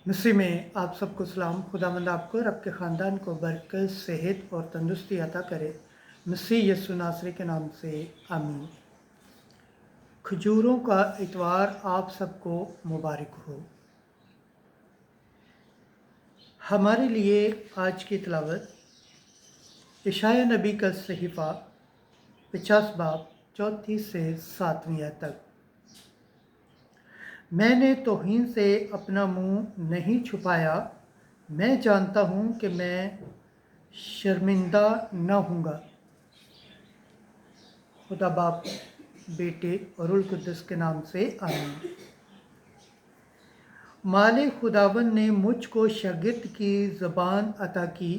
मसीह में आप सबको सलाम। खुदावंद आपको और आपके ख़ानदान को बरकत, सेहत और तंदुरुस्ती अता करे। मसीह यीशु नासरी के नाम से आमीन। खजूरों का इतवार आप सबको मुबारक हो। हमारे लिए आज की तिलावत यशायाह नबी का सहीफ़ा 50 बाब 34 से 7वीं आयत तक। मैंने तौहीन से अपना मुंह नहीं छुपाया, मैं जानता हूँ कि मैं शर्मिंदा न होऊंगा। खुदा बाप, बेटे और रुल कुद्दस के नाम से आमीन। मालिक खुदावन ने मुझको शागिर्द की ज़बान अता की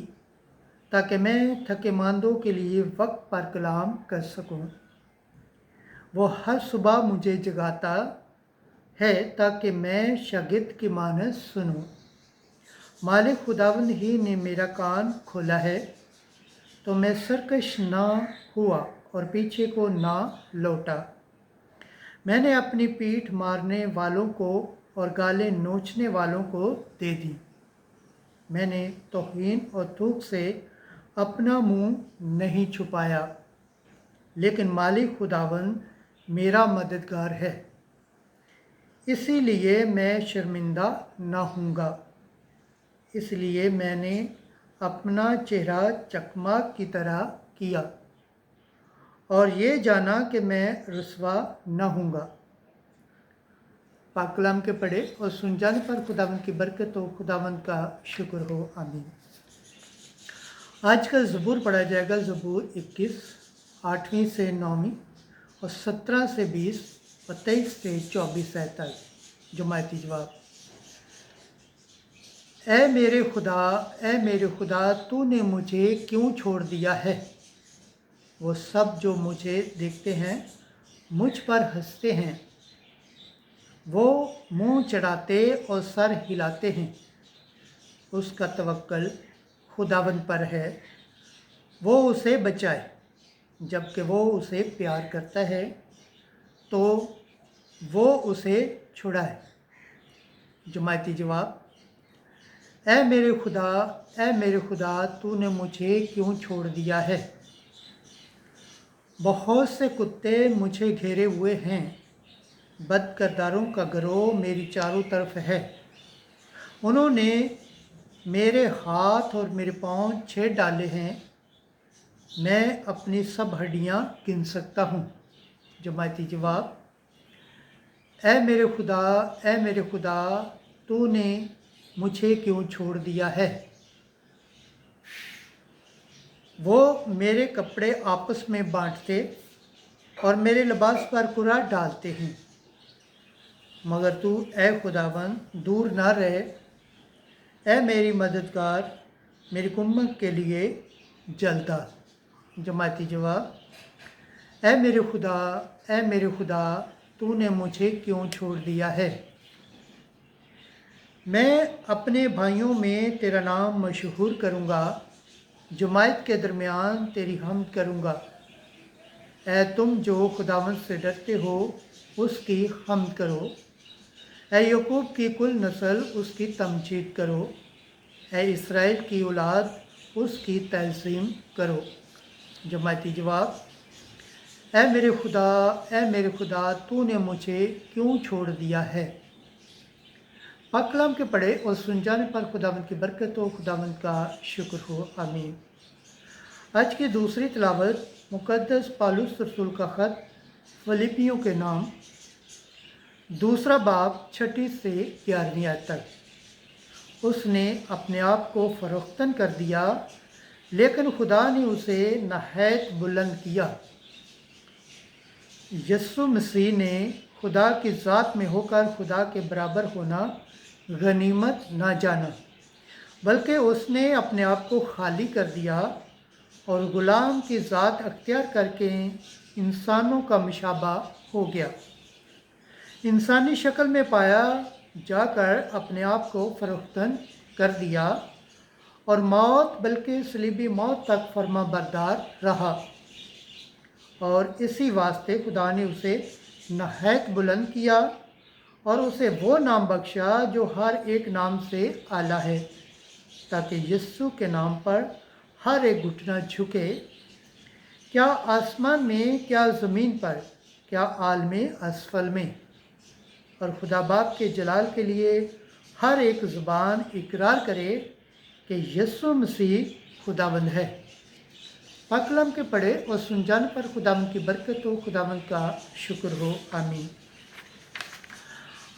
ताकि मैं थकेमांदों के लिए वक्त पर कलाम कर सकूं। वो हर सुबह मुझे जगाता है ताकि मैं शागिर्द की मानस सुनूं। मालिक खुदावंद ही ने मेरा कान खोला है तो मैं सरकश ना हुआ और पीछे को ना लौटा। मैंने अपनी पीठ मारने वालों को और गालें नोचने वालों को दे दी। मैंने तौहीन और थूक से अपना मुंह नहीं छुपाया, लेकिन मालिक खुदावंद मेरा मददगार है, इसीलिए मैं शर्मिंदा ना होऊंगा। इसलिए मैंने अपना चेहरा चकमक की तरह किया और ये जाना कि मैं रुसवा न होऊंगा। पाक कलाम के पढ़े और सुन जाने पर खुदावंद की बरकत हो, खुदावंद का शुक्र हो। आमीन। आज का ज़बूर पढ़ा जाएगा ज़बूर 21 8वीं से 9वीं और 17 से 20 और 23 से 24 आयत तक। जुमायती जवाब। ऐ मेरे खुदा, तूने मुझे क्यों छोड़ दिया है? वो सब जो मुझे देखते हैं मुझ पर हंसते हैं। वो मुंह चढ़ाते और सर हिलाते हैं। उसका तवक्कल खुदावंद पर है, वो उसे बचाए। जबकि वो उसे प्यार करता है तो वो उसे छुड़ाए। जुमायती जवाब। ऐ मेरे खुदा, तूने मुझे क्यों छोड़ दिया है? बहुत से कुत्ते मुझे घेरे हुए हैं, बदकिरदारों का गिरोह मेरी चारों तरफ है। उन्होंने मेरे हाथ और मेरे पाँव छेद डाले हैं, मैं अपनी सब हड्डियाँ गिन सकता हूँ। जुमायती जवाब। ऐ मेरे खुदा, तूने मुझे क्यों छोड़ दिया है? वो मेरे कपड़े आपस में बांटते और मेरे लिबास पर कुरा डालते हैं। मगर तू ऐ खुदावंद दूर ना रहे। ऐ मेरी मददगार, मेरी कुम्मत के लिए जलता। जमाती जवाब। ऐ मेरे खुदा, तूने मुझे क्यों छोड़ दिया है? मैं अपने भाइयों में तेरा नाम मशहूर करूँगा, जुमायत के दरमियान तेरी हम्द करूँगा। ऐ तुम जो खुदावंद से डरते हो, उसकी हम्द करो। ऐ याकूब की कुल नस्ल, उसकी तमजीद करो। ऐ इसराइल की औलाद, उसकी तज़ीम करो। जमायती जवाब। ऐ मेरे खुदा, तूने मुझे क्यों छोड़ दिया है? पाक कलाम के पढ़े और सुन जाने पर खुदावंद की बरकत हो, खुदावंद का शुक्र हो। आमीन। आज की दूसरी तिलावत मुक़द्दस पौलुस रसूल का ख़त फिलिपियों के नाम 2 बाब 6 से 11वीं आयत तक। उसने अपने आप को फ़रोख्तन कर दिया, लेकिन खुदा ने उसे नहायत बुलंद किया। यीशु मसीह ने खुदा की ज़ात में होकर खुदा के बराबर होना गनीमत ना जाना, बल्कि उसने अपने आप को खाली कर दिया और ग़ुलाम की ज़ात अख्तियार करके इंसानों का मुशाबा हो गया। इंसानी शक्ल में पाया जाकर अपने आप को फ़रोख्तन कर दिया और मौत, बल्कि सलीबी मौत तक फर्मा बरदार रहा। और इसी वास्ते खुदा ने उसे नहायत बुलंद किया और उसे वो नाम बख्शा जो हर एक नाम से आला है, ताकि यीशु के नाम पर हर एक घुटना झुके, क्या आसमान में, क्या ज़मीन पर, क्या आलमे असफल में। और खुदा बाप के जलाल के लिए हर एक ज़ुबान इकरार करे कि यीशु मसीह खुदावंद है। पाक कलाम के पढ़े और सुन जाने पर खुदावंद की बरकत हो, खुदावंद का शुक्र हो। आमीन।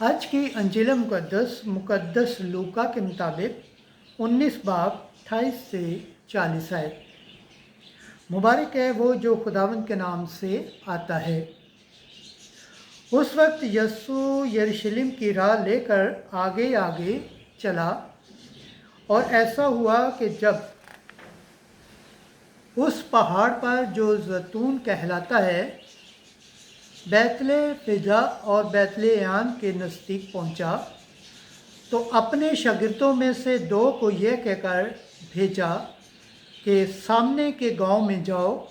आज की अंजील मुकद्दस लूका के मुताबिक 19 बाब 28 से 40 आयत। मुबारक है वो जो खुदावंद के नाम से आता है। उस वक्त यीशु यरूशलेम की राह लेकर आगे आगे चला, और ऐसा हुआ कि जब उस पहाड़ पर जो जैतून कहलाता है, बैतले फिजा और बैतलेयान के नज़दीक पहुंचा, तो अपने शागिर्दों में से 2 को यह कहकर भेजा कि सामने के गांव में जाओ,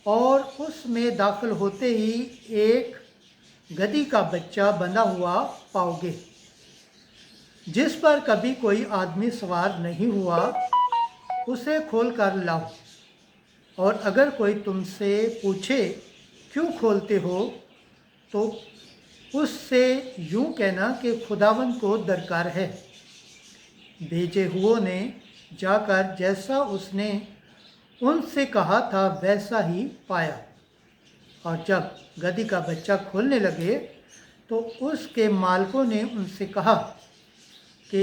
और उसमें दाखिल होते ही एक गधी का बच्चा बंधा हुआ पाओगे, जिस पर कभी कोई आदमी सवार नहीं हुआ, उसे खोल कर लाओ। और अगर कोई तुमसे पूछे क्यों खोलते हो, तो उससे यूं कहना कि खुदावंद को दरकार है। भेजे हुओं ने जाकर जैसा उसने उनसे कहा था वैसा ही पाया, और जब गधी का बच्चा खोलने लगे तो उसके मालिकों ने उनसे कहा कि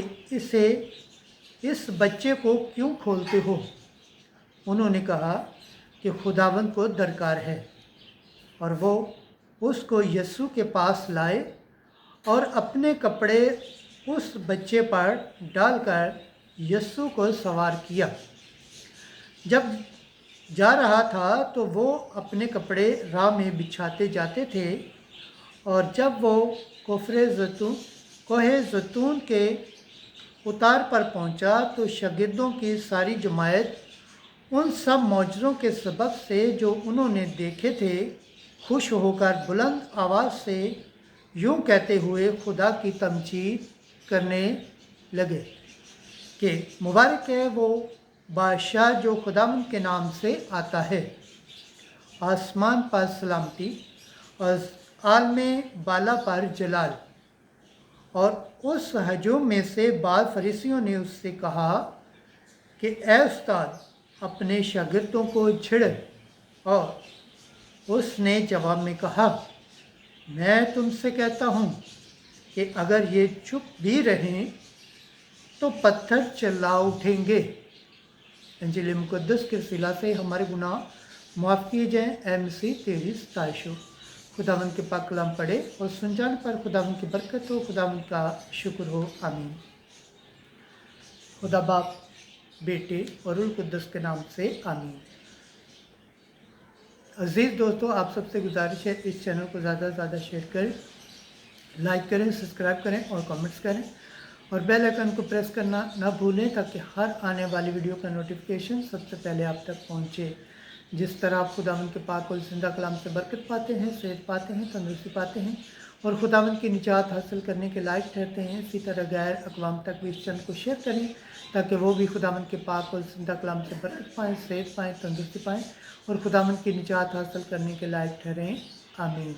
इस बच्चे को क्यों खोलते हो। उन्होंने कहा कि खुदावंद को दरकार है, और वो उसको यीशु के पास लाए और अपने कपड़े उस बच्चे पर डालकर यीशु को सवार किया। जब जा रहा था तो वो अपने कपड़े राह में बिछाते जाते थे, और जब वो कोहे जैतून के उतार पर पहुंचा, तो शागिर्दों की सारी जमायत उन सब मौजज़ों के सबब से जो उन्होंने देखे थे खुश होकर बुलंद आवाज़ से यूं कहते हुए खुदा की तमजीद करने लगे कि मुबारक है वो बादशाह जो खुदावंद के नाम से आता है। आसमान पर सलामती और आलमे बाला पर जलाल। और उस हजूम में से बाद फरीसियों ने उससे कहा कि ऐ उस्ताद, अपने शागिर्दों को छिड़। और उसने जवाब में कहा, मैं तुमसे कहता हूँ कि अगर ये चुप भी रहें तो पत्थर चिल्ला उठेंगे। इंजील मुकद्दस के सिला से हमारे गुनाह माफ़ किए जाएँ। ऐ मसीह तेरी सताइश हो। खुदावंद के पाक कलाम पढ़े और सुन जाने पर खुदावंद की बरकत हो, खुदावंद का शुक्र हो। आमीन। खुदा बाप, बेटे और रूह कुद्दस के नाम से आमीन। अजीज़ दोस्तों, आप सबसे गुजारिश है इस चैनल को ज़्यादा से ज़्यादा शेयर करें, लाइक करें, सब्सक्राइब करें और कमेंट्स करें, और बेल आइकन को प्रेस करना ना भूलें ताकि हर आने वाली वीडियो का नोटिफिकेशन सबसे पहले आप तक पहुंचे। जिस तरह आप खुदावंद के पाक और जिंदा कलाम से बरकत पाते हैं, सेहत पाते हैं, तंदुरुस्ती पाते हैं और खुदावंद की निजात हासिल करने के लायक ठहरते हैं, इसी तरह गैर अक़वाम तक भी इस चैनल को शेयर करें ताकि वो भी खुदावंद के पाक और जिंदा कलाम से बरकत पाएँ, सेहत पाएँ, तंदुरुस्ती पाएँ और खुदावंद की निजात हासिल करने के लायक ठहरें। आमीन।